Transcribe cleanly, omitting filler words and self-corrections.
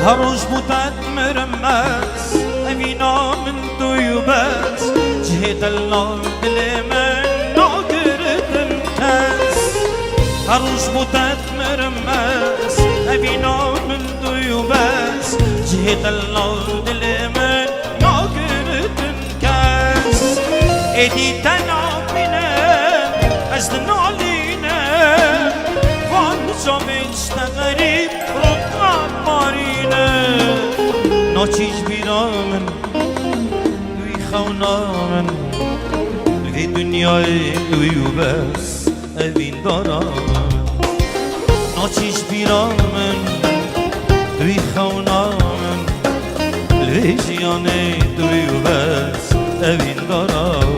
هر روز بودت مرمز اوینا من دوی بس جهت الله دل من ناگردم کس هر روز بودت مرمز اوینا من دوی بس جهت الله دل من ناگردم کس ایدی تنابینه از دنالینه وان جامشت غریب رقم مارینه ناچیش بیرامن دوی خونامن دوی دنیای دوی بس اوین دارامن ناچیش بیرامن دوی خونامن دوی جیانه دوی بس اوین دارامن